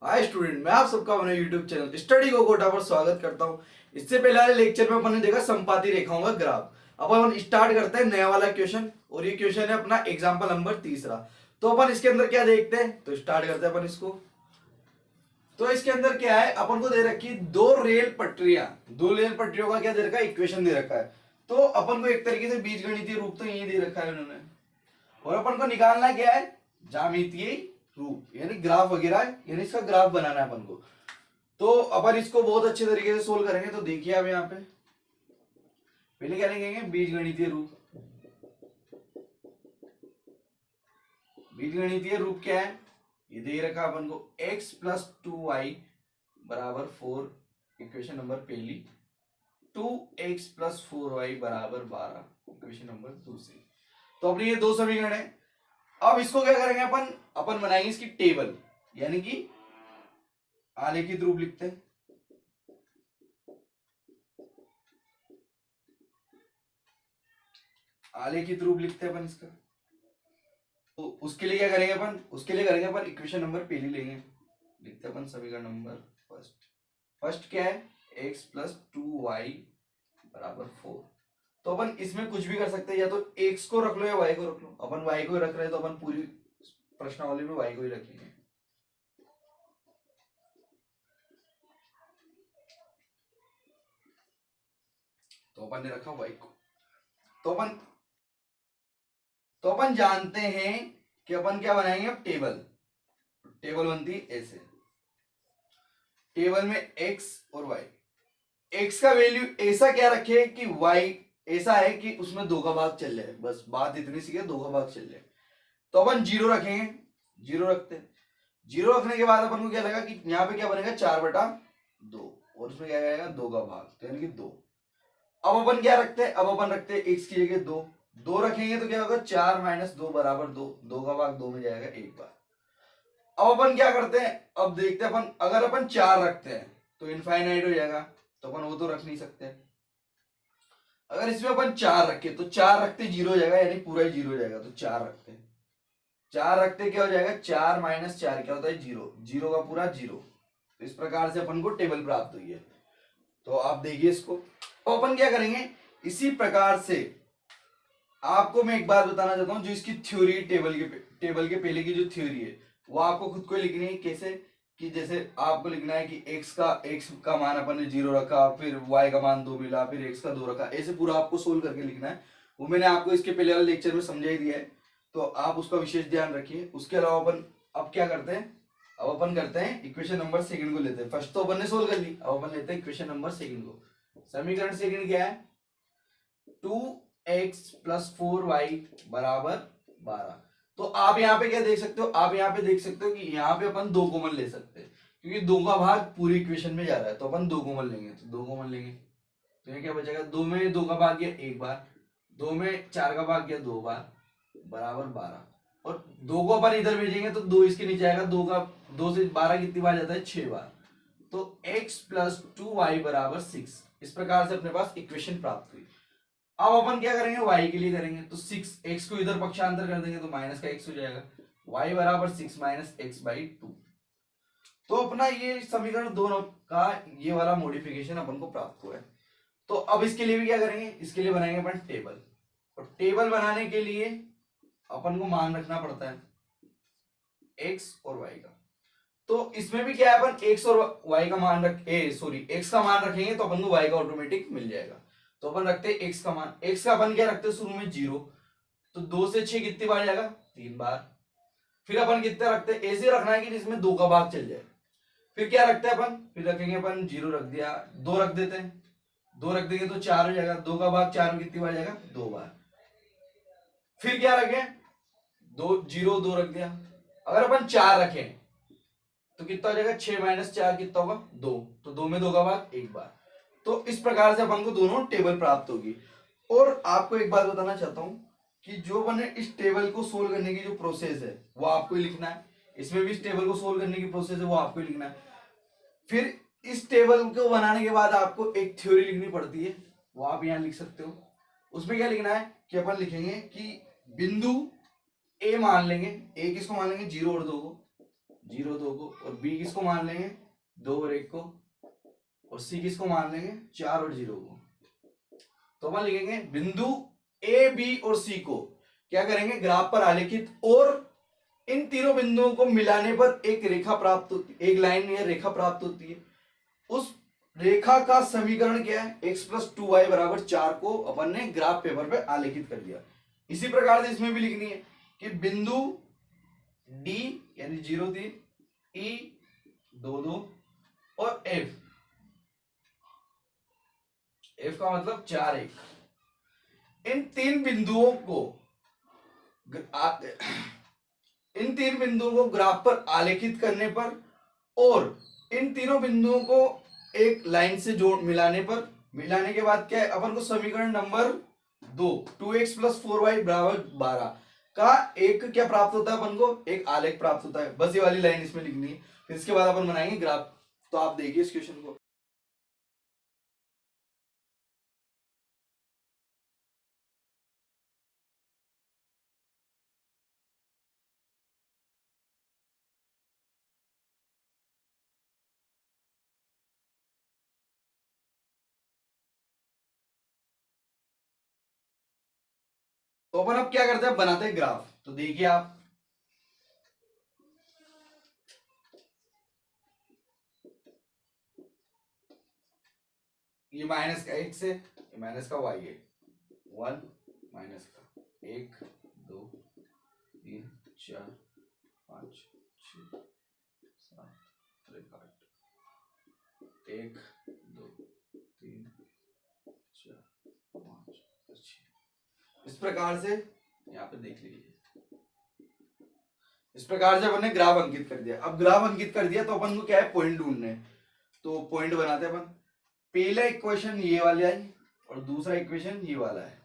Hi student, मैं आप सबका अपने यूट्यूब चैनल स्टडी गोगोटा पर स्वागत करता हूं। इससे पहले वाले लेक्चर में अपन ने देखा संपाती रेखाओं का ग्राफ। अब अपन स्टार्ट करते हैं नया वाला क्वेश्चन, और ये क्वेश्चन है अपना एग्जांपल नंबर 3। तो अपन इसके अंदर क्या देखते हैं, तो स्टार्ट करते हैं अपन इसको। तो इसके अंदर क्या है, अपन को दे रखी दो रेल पटरियों का क्या दे रखा है, इक्वेशन दे रखा है। तो अपन को एक तरीके से बीजगणितीय रूप तो यही दे रखा है उन्होंने, और अपन को निकालना क्या है, ज्यामितीय रूप यानी ग्राफ वगैरह, यानी इसका ग्राफ बनाना है अपन को। तो अपन इसको बहुत अच्छे तरीके से सोल्व करेंगे। तो देखिए अब यहाँ पे पहले क्या लिखेंगे, बीजगणितीय रूप। बीजगणितीय रूप क्या है, ये दे रखा अपन को x प्लस 2y बराबर 4, इक्वेशन नंबर पहली। 2x प्लस 4y बराबर 12, इक्वेशन नंबर दूसरी। तो अपनी ये दो समीकरण है। अब इसको क्या करेंगे अपन अपन बनाएंगे इसकी टेबल, यानी कि आलेखित रूप लिखते हैं। आलेखित रूप लिखते हैं अपन इसका। तो उसके लिए क्या करेंगे अपन, उसके लिए करेंगे अपन इक्वेशन नंबर पहली लेंगे, लिखते हैं अपन समीकरण नंबर फर्स्ट। फर्स्ट क्या है, x प्लस 2y बराबर 4। तो अपन इसमें कुछ भी कर सकते हैं, या तो x को रख लो या y को रख लो। अपन y को रख रहे हैं तो अपन पूरी प्रश्नावली में y को ही रखेंगे। तो अपन ने रखा y को। तो अपन जानते हैं कि अपन क्या बनाएंगे, अब टेबल। टेबल बनती है ऐसे, टेबल में x और y। x का वैल्यू ऐसा क्या रखे कि y ऐसा है कि उसमें दो का भाग चल जाए, बस बात इतनी सी है, दो का भाग चल जाए। तो अपन जीरो रखेंगे, जीरो रखते हैं। जीरो रखने के बाद अपन को क्या लगा कि यहाँ पे क्या बनेगा, 4/2, और उसमें क्या आएगा, दो का भाग, तो यानी कि 2। अब अपन क्या रखते हैं, अब अपन रखते हैं x की जगह 2। 2 रखेंगे तो क्या होगा, 4 माइनस 2 बराबर 2, 2 का भाग 2 में जाएगा एक बार। अब अपन क्या करते हैं, अब देखते हैं अपन, अगर अपन 4 रखते हैं तो इनफाइनाइट हो जाएगा, तो अपन वो तो रख नहीं सकते। अगर इसमें अपन 4 रखे तो 4 रखते 0 हो जाएगा, यानी पूरा ही 0 हो जाएगा। तो 4 रखते हैं, 4 रखते क्या हो जाएगा, 4 माइनस 4 क्या होता है, 0, 0 का पूरा 0। तो इस प्रकार से अपन को टेबल प्राप्त हुई है। तो आप देखिए इसको। तो अपन क्या करेंगे, इसी प्रकार से आपको मैं एक बात बताना चाहता हूं, जो इसकी थ्योरी टेबल के पहले की जो थ्योरी है वो आपको खुद को लिखनी है। कैसे कि जैसे आपको लिखना है कि x का मान अपन ने 0 रखा, फिर y का मान 2 मिला, फिर x का 2 रखा, ऐसे पूरा आपको सोल्व करके लिखना है। वो मैंने आपको इसके पहले वाले लेक्चर में समझा ही दिया है, तो आप उसका विशेष ध्यान रखिए। उसके अलावा अपन अब क्या करते हैं, अब अपन करते हैं इक्वेशन नंबर सेकंड को लेते हैं। फर्स्ट तो अपन ने सोल्व कर ली, अब अपन लेते हैं इक्वेशन नंबर सेकंड को। समीकरण सेकंड क्या है, 2x प्लस 4y बराबर 12। तो आप यहाँ पे क्या देख सकते हो, आप यहाँ पे देख सकते हो कि यहाँ पे अपन 2 कॉमन ले सकते हैं, क्योंकि 2 का भाग पूरी इक्वेशन में जा रहा है। तो अपन 2 कॉमन लेंगे, तो 2 कॉमन लेंगे तो ये क्या बचेगा, 2 में 2 का भाग गया एक बार, 2 में 4 का भाग गया 2 बार, बराबर 12। और 2 को अपन इधर भेजेंगे तो 2 इसके नीचे आएगा, 2 से 12 कितनी बार जाता है, 6 बार। तो x प्लस 2y बराबर 6। इस प्रकार से अपने पास इक्वेशन प्राप्त हुई। अब अपन क्या करेंगे, y के लिए करेंगे, तो 6 x को इधर पक्षांतर कर देंगे तो माइनस का x हो जाएगा, y बराबर 6 माइनस एक्स बाई 2। तो अपना ये समीकरण दोनों का ये वाला मॉडिफिकेशन अपन को प्राप्त हुआ है। तो अब इसके लिए भी क्या करेंगे, इसके लिए बनाएंगे अपन टेबल। और टेबल बनाने के लिए अपन को मान रखना पड़ता है x और y का। तो इसमें भी क्या है, अपन x और y का मान x का मान रखेंगे तो अपन को y का ऑटोमेटिक मिल जाएगा। तो अपन रखते हैं x का मान, x का अपन क्या रखते हैं शुरू में 0, तो 2 से 6 कितनी बार जाएगा, 3 बार। फिर अपन कितने रखते हैं, ऐसे रखना है कि जिसमें 2 का भाग चल जाए। फिर क्या रखते हैं अपन, फिर रखेंगे अपन 0 रख दिया, 2 रख देते हैं, 2 रख देंगे तो 4 हो जाएगा, 2 का भाग 4 में कितनी बार जाएगा, 2 बार। फिर क्या रखें, 2 रख दिया। अगर अपन 4 रखें तो कितना हो जाएगा, 6 माइनस 4 कितना होगा, 2। तो 2 में 2 का भाग एक बार। तो इस प्रकार से अपन को दोनों टेबल प्राप्त होगी। और आपको एक बात बताना चाहता हूं कि जो बने इस टेबल को सोल्व करने की जो प्रोसेस है वो आपको ही लिखना है। इसमें भी इस टेबल को सोल्व करने की प्रोसेस है वो आपको ही लिखना है। फिर इस टेबल को बनाने के बाद आपको एक थ्योरी लिखनी पड़ती है, वो आप यहां लिख सकते हो। उसमें क्या लिखना है कि अपन लिखेंगे कि बिंदु ए मान लेंगे, ए किसको मान लेंगे, 0 और 2 को। 0 2 को, और बी किसको मान लेंगे 2 और 1 को, और सी किसको मान लेंगे 4 और 0 को। तो अपन लिखेंगे बिंदु ए बी और सी को क्या करेंगे ग्राफ पर आलेखित, और इन तीनों बिंदुओं को मिलाने पर एक रेखा प्राप्त होती है, एक लाइन या रेखा प्राप्त होती है। उस रेखा का समीकरण क्या है x + 2y = 4 को अपन ने ग्राफ पेपर पे आलेखित कर दिया। इसी प्रकार से इसमें भी लिखनी है कि बिंदु D यानी 0 3, E 2 2 और F का मतलब 4 1, इन तीन बिंदुओं को ग्राफ पर आलेखित करने पर, और इन तीनों बिंदुओं को एक लाइन से मिलाने के बाद क्या है अपन को समीकरण नंबर 2 2x + 4y = 12 का एक क्या प्राप्त होता है, अपन को एक आलेख प्राप्त होता है। बस ये वाली लाइन इसमें लिखनी है, फिर इसके बाद अपन बनाएंगे ग्राफ। तो आप देखिए इस क्वेश्चन को। तो अपन अब क्या करते हैं बनाते हैं ग्राफ। तो देखिए आप, ये माइनस का x है, ये माइनस का y है, 1 माइनस का 1 2 3 4 5 6 7 8 1 2 3 4 5 6। इस प्रकार से यहाँ पे देख लीजिए, इस प्रकार से अपन ने ग्राफ अंकित कर दिया। अब ग्राफ अंकित कर दिया तो अपन को क्या है पॉइंट ढूंढने हैं। तो पॉइंट बनाते हैं अपन। पहला इक्वेशन ये वाला है और दूसरा इक्वेशन ये वाला है।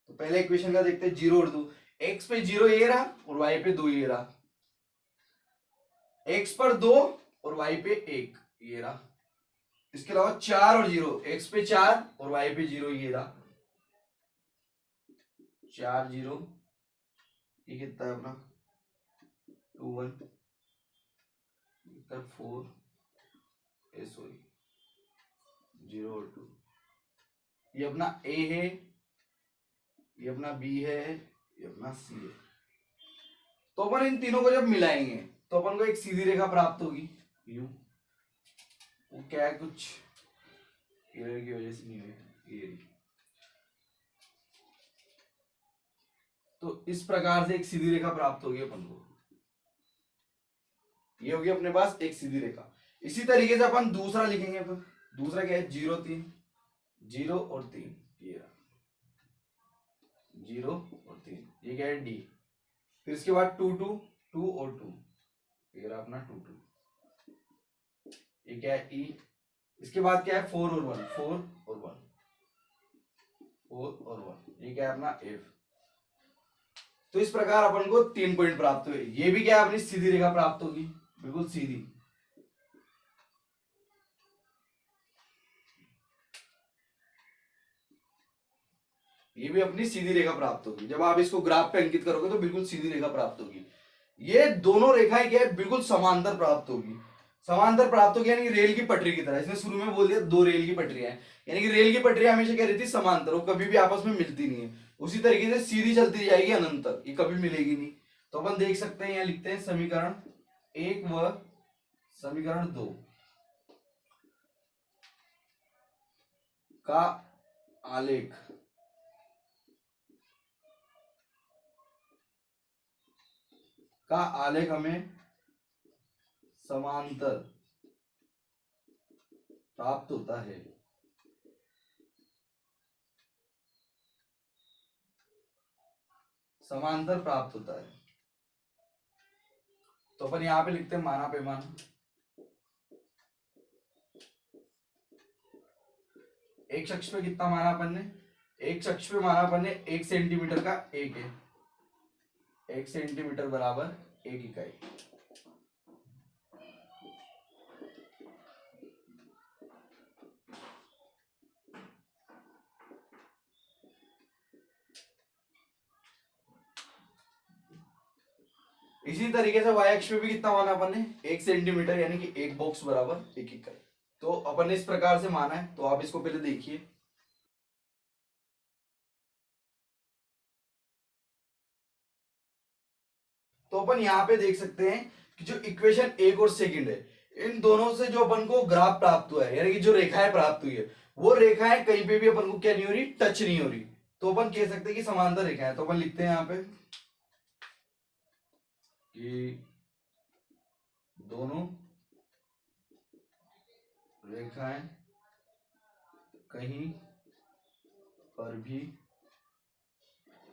तो पहले इक्वेशन का देखते हैं 0 और 2। x पे 0 ये रहा और y पे 2 ये रहा, x पर 2 और y पे 1 ये रहा। इसके अलावा 4 और 0, x पे 4 और y पे 0 ये रहा, 4 0, ये कितना है अपना 2 1, 4 सॉरी 0 और 2। ये अपना a है, ये अपना b है, ये अपना c है। तो अपन इन तीनों को जब मिलाएंगे तो अपन को एक सीधी रेखा प्राप्त होगी u। वो क्या है कुछ एरर की वजह से नहीं हुई, तो इस प्रकार से एक सीधी रेखा प्राप्त होगी अपन को। ये होगी अपने पास एक सीधी रेखा। इसी तरीके से अपन दूसरा लिखेंगे। अपन दूसरा क्या है 0 3 0 और 3, ये रहा 0 और 3, ये क्या है D। फिर इसके बाद 2 2 2 और 2, ये रहा अपना 2 2, ये क्या है E। इसके बाद क्या है 4 और 1, 4 और 1, 4 और 1, ये क्या है अपना F। तो इस प्रकार अपन को 3 पॉइंट प्राप्त हुए। ये भी क्या है अपनी सीधी रेखा प्राप्त होगी, बिल्कुल सीधी। ये भी अपनी सीधी रेखा प्राप्त होगी। जब आप इसको ग्राफ पे अंकित करोगे तो बिल्कुल सीधी रेखा प्राप्त होगी। ये दोनों रेखाएं क्या है बिल्कुल समांतर प्राप्त होगी। समांतर प्राप्त होगी यानी कि रेल की पटरी की तरह। इसने शुरू में बोल दिया 2 रेल की पटरियां हैं, यानी कि रेल की पटरियां हमेशा क्या रहती है समांतर, वो कभी भी आपस में मिलती नहीं है। उसी तरीके से सीधी चलती जाएगी अनंत तक, ये कभी मिलेगी नहीं। तो अपन देख सकते हैं, यहाँ लिखते हैं समीकरण 1 व समीकरण 2 का आलेख हमें समांतर प्राप्त होता है। समांतर प्राप्त होता है। तो अपन यहां पे लिखते हैं माना पैमाना। एक शख्स पे कितना माना अपन ने, एक शख्स पे माना अपन ने 1 सेंटीमीटर का 1 है, 1 सेंटीमीटर बराबर 1 इकाई। इसी तरीके से वाई अक्ष पे भी कितना माना अपन ने, 1 सेंटीमीटर, यानी कि एक बॉक्स बराबर 1 इकाई। तो अपन ने इस प्रकार से माना है, तो आप इसको पहले देखिए। तो अपन यहाँ पे देख सकते हैं कि जो इक्वेशन 1 और सेकंड है, इन दोनों से जो अपन को ग्राफ प्राप्त हुआ है, यानी कि जो रेखाएं प्राप्त हुई है, वो रेखाएं कहीं पे भी अपन को क्या नहीं हो रही, टच नहीं हो रही। तो अपन कह सकते हैं कि समांतर रेखाएं। तो अपन लिखते हैं यहाँ पे कि दोनों रेखाएं कहीं पर भी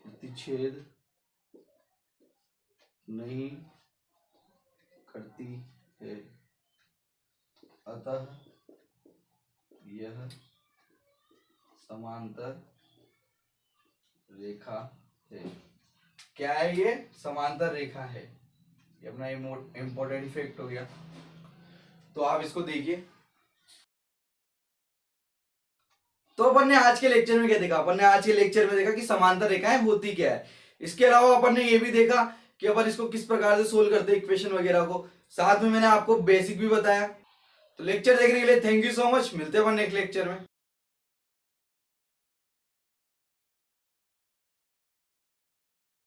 प्रतिच्छेद नहीं करती है, अतः यह समांतर रेखा है। क्या है ये, समांतर रेखा है। ये अपना इंपॉर्टेंट फैक्ट हो गया। तो आप इसको देखिए। तो अपन ने आज के लेक्चर में क्या देखा, अपन ने आज के लेक्चर में देखा कि समांतर रेखाएं होती क्या है। इसके अलावा अपन ने ये भी देखा कि अपन इसको किस प्रकार से सोल्व करते हैं इक्वेशन वगैरह को। साथ में मैंने आपको बेसिक भी बताया। तो लेक्चर देखने के लिए थैंक यू सो मच। मिलते हैं अपन नेक्स्ट लेक्चर में।